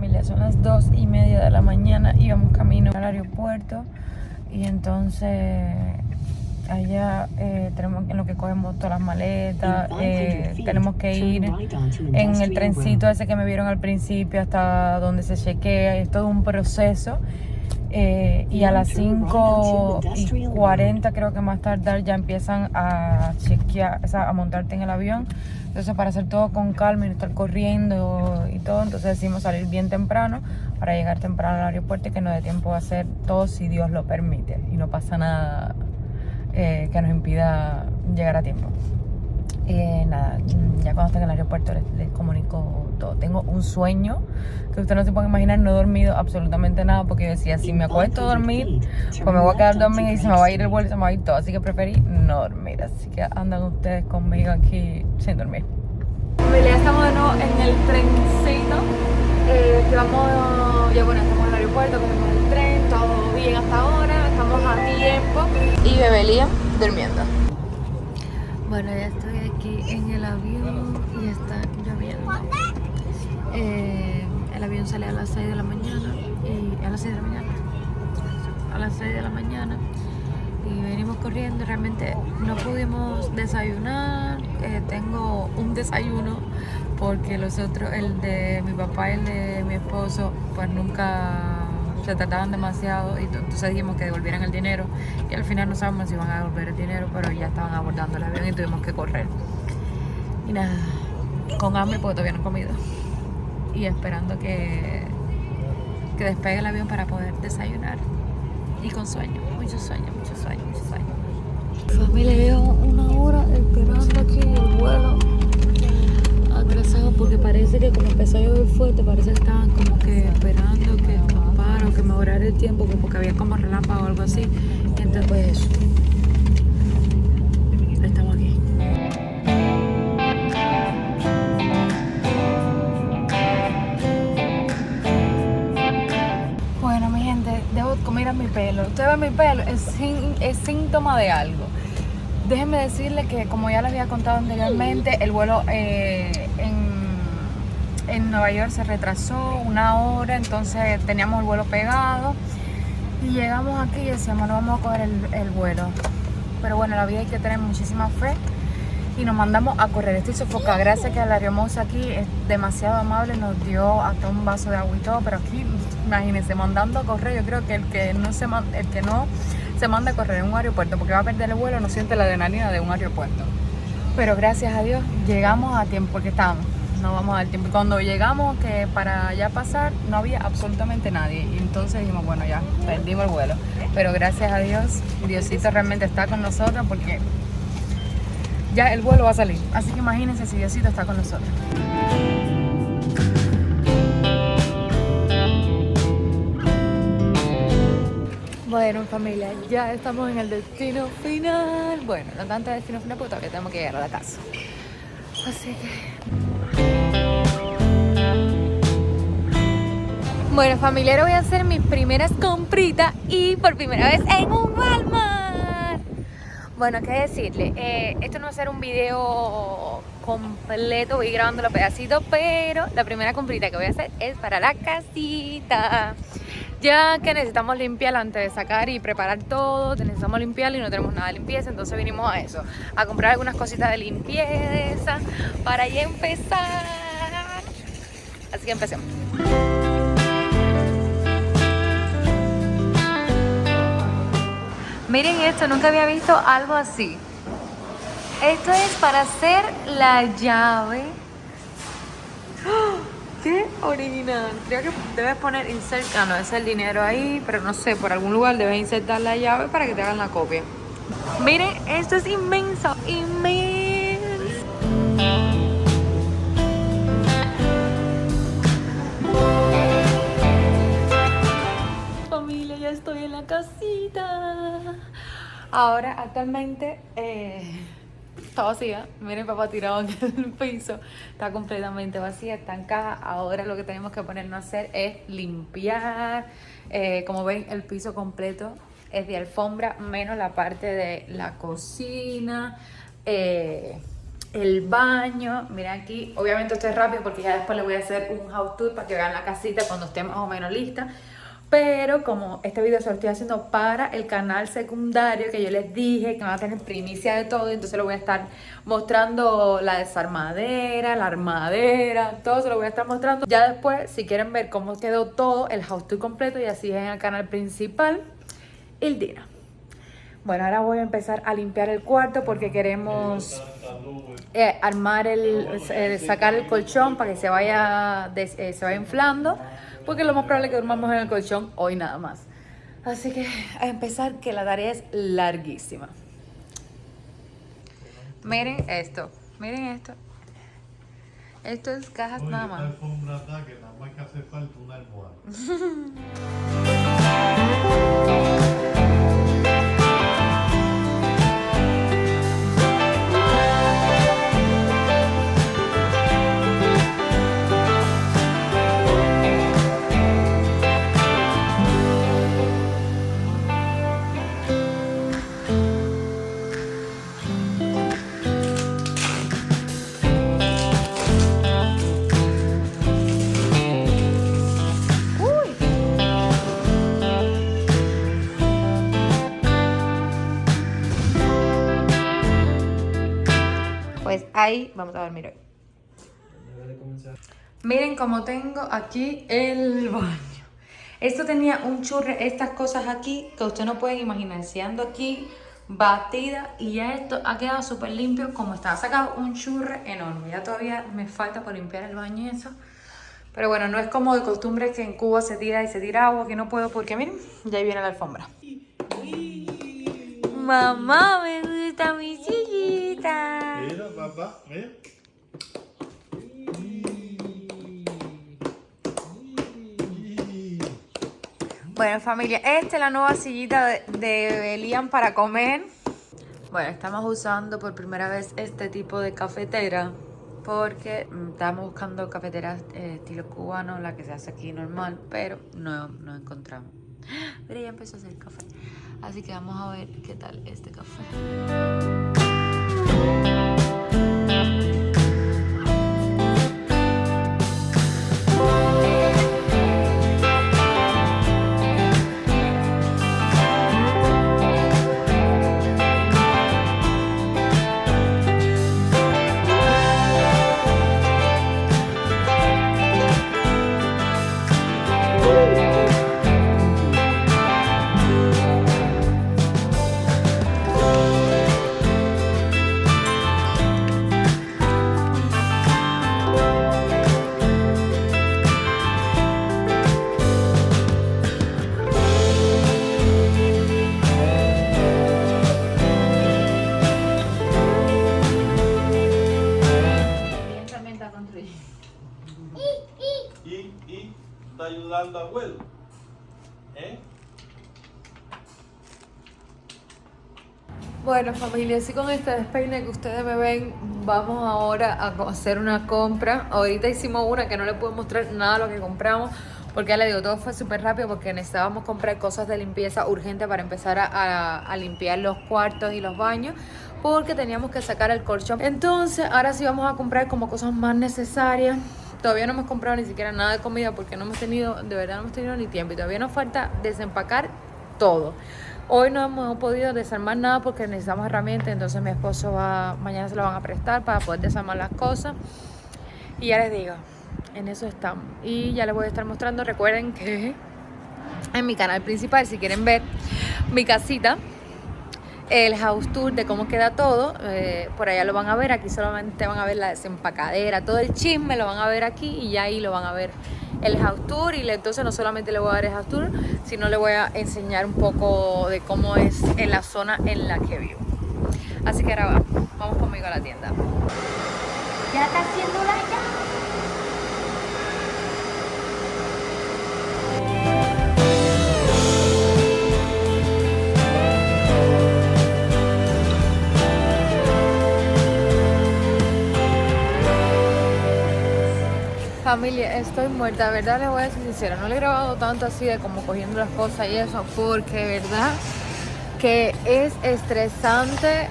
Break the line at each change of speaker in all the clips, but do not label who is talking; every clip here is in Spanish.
familia, son las 2:30 de la mañana y vamos camino al aeropuerto. Y entonces allá tenemos en lo que cogemos todas las maletas, tenemos que ir en el trencito ese que me vieron al principio hasta donde se chequea. Es todo un proceso. Y a las 5:40 creo que más tardar ya empiezan a chequear, o sea, a montarte en el avión. Entonces para hacer todo con calma y no estar corriendo y todo, entonces decidimos salir bien temprano para llegar temprano al aeropuerto y que nos dé tiempo a hacer todo si Dios lo permite y no pasa nada que nos impida llegar a tiempo. Nada, ya cuando esté en el aeropuerto les comunico todo. Tengo un sueño que ustedes no se pueden imaginar, no he dormido absolutamente nada porque yo decía, si me acuesto a dormir, pues me voy a quedar dormida y se me va a ir el vuelo y se me va a ir todo, así que preferí no dormir, así que andan ustedes conmigo aquí sin dormir. Ya estamos de nuevo en el trencito, que vamos, ya bueno, estamos en el aeropuerto, cogemos el tren, todo bien hasta ahora, estamos a tiempo y Bebelía durmiendo. Bueno, ya estoy aquí en el avión y está lloviendo. El avión sale a las 6 de la mañana y a las 6 de la mañana. A las 6 de la mañana y venimos corriendo. Realmente no pudimos desayunar. Tengo un desayuno porque los otros, el de mi papá y el de mi esposo, pues nunca se tardaban demasiado y entonces dijimos que devolvieran el dinero y al final no sabemos si van a devolver el dinero, pero ya estaban abordando el avión y tuvimos que correr. Y nada, con hambre porque todavía no he comido y esperando que despegue el avión para poder desayunar y con sueño, mucho sueño. Familia, llevo una hora esperando aquí el vuelo atrasado porque parece que como empezó a llover fuerte, parece que estaban como que esperando que escapara o que mejorara el tiempo, porque había como relámpago o algo así. Y entonces pues eso, estamos aquí. Bueno, mi gente, debo comer mi pelo. Ustedes ven mi pelo, es síntoma de algo. Déjenme decirles que, como ya les había contado anteriormente, el vuelo en Nueva York se retrasó una hora, entonces teníamos el vuelo pegado y llegamos aquí y decíamos, no vamos a coger el vuelo. Pero bueno, la vida hay que tener muchísima fe y nos mandamos a correr. Estoy sofocada, gracias que la hermosa aquí es demasiado amable, nos dio hasta un vaso de agua y todo, pero aquí, imagínense, mandando a correr. Yo creo que el que no se manda a correr en un aeropuerto porque va a perder el vuelo, no siente la adrenalina de un aeropuerto. Pero gracias a Dios llegamos a tiempo, porque no vamos a dar tiempo. Cuando llegamos, que para ya pasar, no había absolutamente nadie. Y entonces dijimos, bueno, ya perdimos el vuelo. Pero gracias a Dios, Diosito realmente está con nosotros porque ya el vuelo va a salir. Así que imagínense si Diosito está con nosotros. Bueno, familia, ya estamos en el destino final. Bueno, no tanto destino final porque todavía tenemos que llegar a la casa. Así que... Bueno, familia, voy a hacer mis primeras compritas y por primera vez en un Walmart. Bueno, qué decirle, esto no va a ser un video completo, voy grabando los pedacitos, pero la primera comprita que voy a hacer es para la casita. Ya que necesitamos limpiarla antes de sacar y preparar todo, necesitamos limpiarla y no tenemos nada de limpieza, entonces vinimos a eso, a comprar algunas cositas de limpieza para ya empezar. Así que empecemos. Miren esto, nunca había visto algo así. Esto es para hacer la llave. ¡Oh! ¡Qué original! Creo que debes poner insert, no, es el dinero ahí, pero no sé, por algún lugar debes insertar la llave para que te hagan la copia. Miren, esto es inmenso, inmenso. Familia, ya estoy en la casita. Ahora, actualmente, está vacía. Miren, papá tirado en el piso. Está completamente vacía, está en caja. Ahora lo que tenemos que ponernos a hacer es limpiar. Como ven, el piso completo es de alfombra, menos la parte de la cocina. el baño. Miren aquí, obviamente esto es rápido porque ya después le voy a hacer un house tour para que vean la casita cuando esté más o menos lista. Pero como este video se lo estoy haciendo para el canal secundario, que yo les dije que van a tener primicia de todo, entonces lo voy a estar mostrando la desarmadera, la armadera, todo se lo voy a estar mostrando. Ya después, si quieren ver cómo quedó todo, el house tour completo, y así es en el canal principal, el día. Bueno, ahora voy a empezar a limpiar el cuarto porque queremos armar sacar el colchón para que se vaya inflando, porque lo más probable es que durmamos en el colchón hoy nada más. Así que a empezar, que la tarea es larguísima. Miren esto, miren esto. Esto es cajas nada más.
Esta alfombra está que nada más que hace falta una almohada.
Pues ahí, vamos a ver, miren. Miren cómo tengo aquí el baño. Esto tenía un churre, estas cosas aquí que ustedes no pueden imaginar. Si ando aquí batida y ya esto ha quedado súper limpio como estaba. Sacado un churre enorme. Ya todavía me falta por limpiar el baño y eso. Pero bueno, no es como de costumbre que en Cuba se tira y se tira agua, que no puedo porque miren, ya ahí viene la alfombra. Mamá, me gusta mi sillita.
Mira, papá, mira.
Bueno, familia, esta es la nueva sillita de Liam para comer. Bueno, estamos usando por primera vez este tipo de cafetera porque estábamos buscando cafeteras estilo cubano, la que se hace aquí normal, pero no encontramos. Pero ya empezó a hacer café. Así que vamos a ver qué tal este café.
Y está ayudando a abuelo.
Bueno, familia, así con este despeine que ustedes me ven, vamos ahora a hacer una compra. Ahorita hicimos una que no les puedo mostrar nada de lo que compramos, porque ya les digo, todo fue súper rápido porque necesitábamos comprar cosas de limpieza urgente para empezar a limpiar los cuartos y los baños, porque teníamos que sacar el colchón. Entonces, ahora sí vamos a comprar como cosas más necesarias. Todavía no hemos comprado ni siquiera nada de comida porque no hemos tenido, de verdad no hemos tenido ni tiempo, y todavía nos falta desempacar todo. Hoy no hemos podido desarmar nada porque necesitamos herramientas, entonces mi esposo mañana se lo van a prestar para poder desarmar las cosas. Y ya les digo, en eso estamos. Y ya les voy a estar mostrando, recuerden que en mi canal principal, si quieren ver mi casita, el house tour de cómo queda todo, por allá lo van a ver. Aquí solamente van a ver la desempacadera, todo el chisme lo van a ver aquí, y ya ahí lo van a ver el house tour. Y entonces no solamente le voy a dar el house tour, sino le voy a enseñar un poco de cómo es en la zona en la que vivo. Así que ahora vamos conmigo a la tienda.
¿Ya está haciendo la ya?
Familia, estoy muerta, de verdad les voy a ser sincera, no le he grabado tanto así de como cogiendo las cosas y eso, porque de verdad que es estresante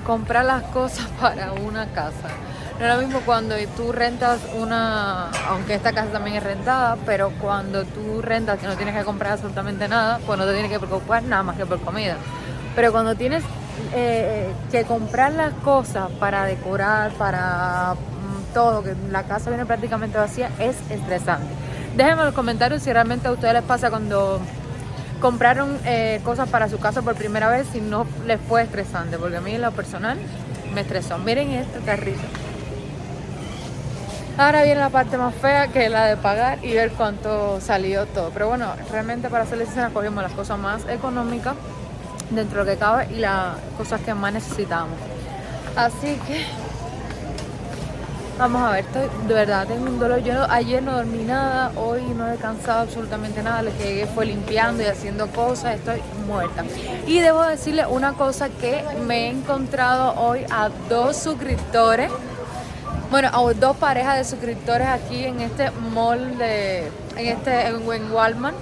comprar las cosas para una casa. No es lo mismo cuando tú rentas una, aunque esta casa también es rentada, pero cuando tú rentas que no tienes que comprar absolutamente nada, pues no te tienes que preocupar nada más que por comida. Pero cuando tienes que comprar las cosas para decorar, para todo, que la casa viene prácticamente vacía, es estresante. Déjenme en los comentarios si realmente a ustedes les pasa cuando compraron cosas para su casa por primera vez, si no les fue estresante, porque a mí en lo personal me estresó. Miren este carrito. Ahora viene la parte más fea, que es la de pagar y ver cuánto salió todo. Pero bueno, realmente para serles sincera, cogimos las cosas más económicas dentro de lo que cabe y las cosas que más necesitamos. Así que vamos a ver, de verdad tengo un dolor. Yo ayer no dormí nada, hoy no he descansado absolutamente nada. Lo que llegué fue limpiando y haciendo cosas, estoy muerta. Y debo decirle una cosa, que me he encontrado hoy a 2 suscriptores. Bueno, a 2 parejas de suscriptores aquí en este mall en Walmart.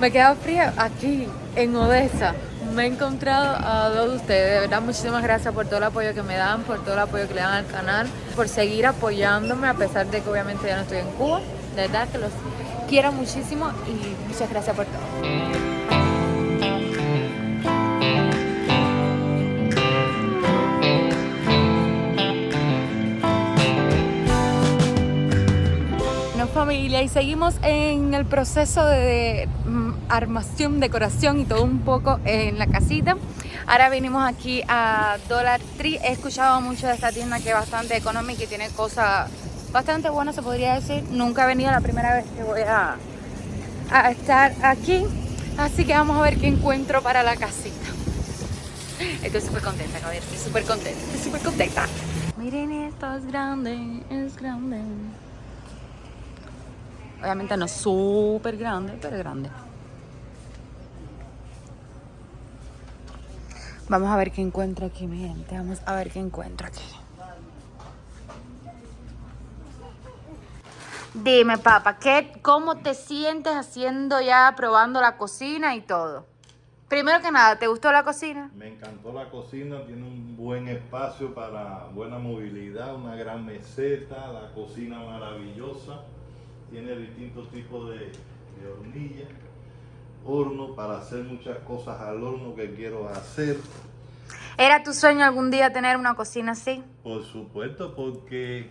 Me queda fría aquí en Odessa. Me he encontrado a 2 de ustedes. De verdad, muchísimas gracias por todo el apoyo que me dan, por todo el apoyo que le dan al canal, por seguir apoyándome a pesar de que obviamente ya no estoy en Cuba. De verdad que los quiero muchísimo y muchas gracias por todo. Familia, y seguimos en el proceso de armación, decoración y todo un poco en la casita. Ahora venimos aquí a Dollar Tree. He escuchado mucho de esta tienda, que es bastante económica y tiene cosas bastante buenas, se podría decir. Nunca he venido, la primera vez que voy a estar aquí, así que vamos a ver qué encuentro para la casita. Estoy súper contenta, caballero, estoy súper contenta. Miren esto, es grande, es grande. Obviamente no es súper grande, pero es grande. Vamos a ver qué encuentro aquí, mi gente. Vamos a ver qué encuentro aquí. Dime, papá, ¿cómo te sientes haciendo ya, probando la cocina y todo? Primero que nada, ¿te gustó la cocina?
Me encantó la cocina, tiene un buen espacio para buena movilidad, una gran meseta, la cocina maravillosa. Tiene distintos tipos de hornillas, horno para hacer muchas cosas al horno que quiero hacer.
¿Era tu sueño algún día tener una cocina así?
Por supuesto, porque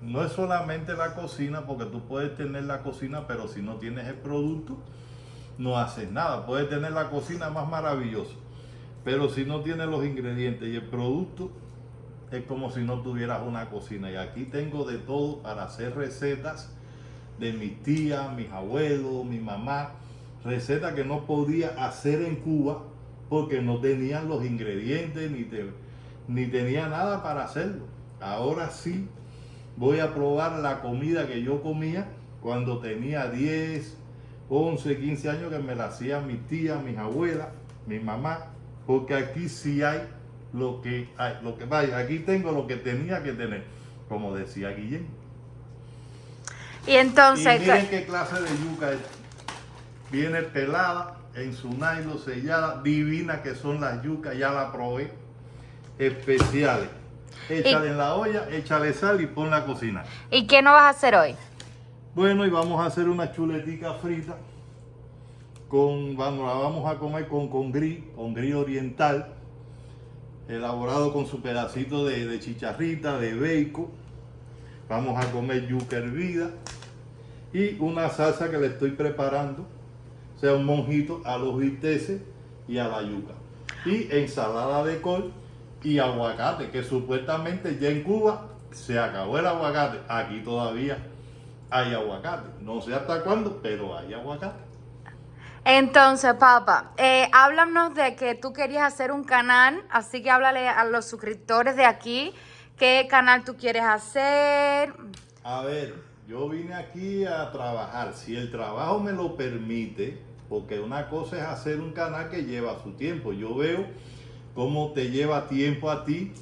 no es solamente la cocina, porque tú puedes tener la cocina, pero si no tienes el producto, no haces nada. Puedes tener la cocina más maravillosa, pero si no tienes los ingredientes y el producto, es como si no tuvieras una cocina. Y aquí tengo de todo para hacer recetas de mis tías, mis abuelos, mi mamá, recetas que no podía hacer en Cuba porque no tenían los ingredientes ni tenía nada para hacerlo. Ahora sí voy a probar la comida que yo comía cuando tenía 10, 11, 15 años, que me la hacían mis tías, mis abuelas, mi mamá, porque aquí sí hay lo que vaya, aquí tengo lo que tenía que tener, como decía Guillén.
Y entonces,
y miren qué clase de yuca es. Viene pelada, en su nylon, sellada, divina que son las yucas, ya la probé. Especiales. Échale en la olla, échale sal y pon la cocina.
¿Y qué no vas a hacer hoy?
Bueno, y vamos a hacer una chuletica frita. La vamos a comer con gris oriental, elaborado con su pedacito de chicharrita, de bacon. Vamos a comer yuca hervida y una salsa que le estoy preparando, o sea, un monjito a los bisteces y a la yuca. Y ensalada de col y aguacate, que supuestamente ya en Cuba se acabó el aguacate. Aquí todavía hay aguacate. No sé hasta cuándo, pero hay aguacate.
Entonces, papá, háblanos de que tú querías hacer un canal, así que háblale a los suscriptores de aquí. ¿Qué canal tú quieres hacer?
A ver, yo vine aquí a trabajar, si el trabajo me lo permite, porque una cosa es hacer un canal que lleva su tiempo. Yo veo cómo te lleva tiempo a ti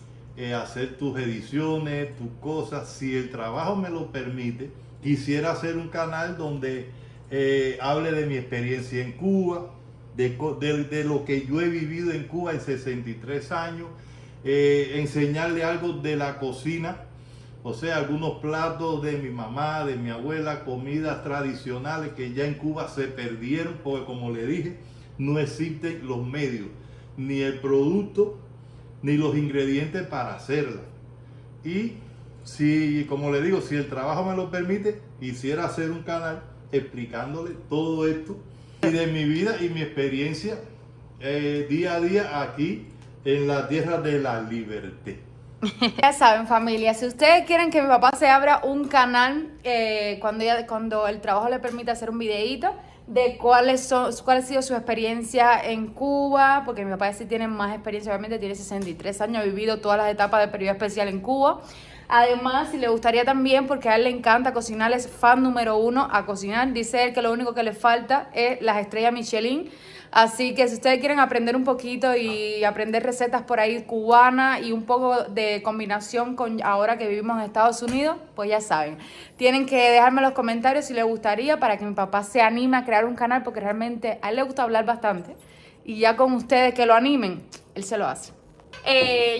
hacer tus ediciones, tus cosas. Si el trabajo me lo permite, quisiera hacer un canal donde hable de mi experiencia en Cuba, de lo que yo he vivido en Cuba en 63 años, enseñarle algo de la cocina, o sea, algunos platos de mi mamá, de mi abuela, comidas tradicionales que ya en Cuba se perdieron, porque como le dije, no existen los medios, ni el producto, ni los ingredientes para hacerla. Y si, como le digo, si el trabajo me lo permite, quisiera hacer un canal explicándole todo esto y de mi vida y mi experiencia día a día aquí en la tierra de la libertad.
Ya saben, familia, si ustedes quieren que mi papá se abra un canal cuando el trabajo le permita hacer un videíto de cuál ha sido su experiencia en Cuba, porque mi papá sí tiene más experiencia, obviamente tiene 63 años, ha vivido todas las etapas de periodo especial en Cuba. Además, si le gustaría también, porque a él le encanta cocinar, es fan número 1 a cocinar, dice él que lo único que le falta es las estrellas Michelin. Así que si ustedes quieren aprender un poquito y aprender recetas por ahí cubanas y un poco de combinación con ahora que vivimos en Estados Unidos, pues ya saben. Tienen que dejarme en los comentarios si les gustaría para que mi papá se anime a crear un canal, porque realmente a él le gusta hablar bastante. Y ya con ustedes que lo animen, él se lo hace.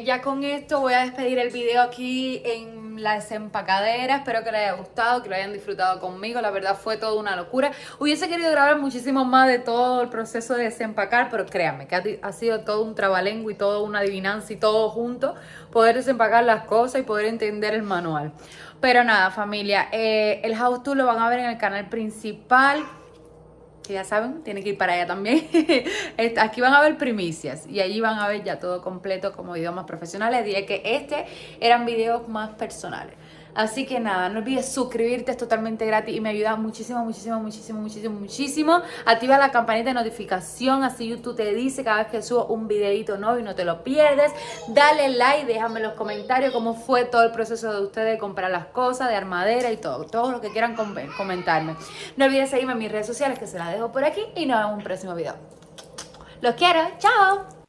Ya con esto voy a despedir el video aquí en la desempacadera. Espero que les haya gustado, que lo hayan disfrutado conmigo. La verdad fue toda una locura. Hubiese querido grabar muchísimo más de todo el proceso de desempacar, pero créanme que ha sido todo un trabalenguo y toda una adivinanza y todo junto, poder desempacar las cosas y poder entender el manual. Pero nada, familia, el how to lo van a ver en el canal principal, que ya saben, tienen que ir para allá también. Aquí van a ver primicias y allí van a ver ya todo completo como videos más profesionales. Dije que eran videos más personales. Así que nada, no olvides suscribirte, es totalmente gratis y me ayuda muchísimo, muchísimo, muchísimo, muchísimo, muchísimo. Activa la campanita de notificación, así YouTube te dice cada vez que subo un videito nuevo y no te lo pierdes. Dale like, déjame en los comentarios cómo fue todo el proceso de ustedes de comprar las cosas, de armadera y todo lo que quieran comentarme. No olvides seguirme en mis redes sociales, que se las dejo por aquí, y nos vemos en un próximo video. Los quiero, chao.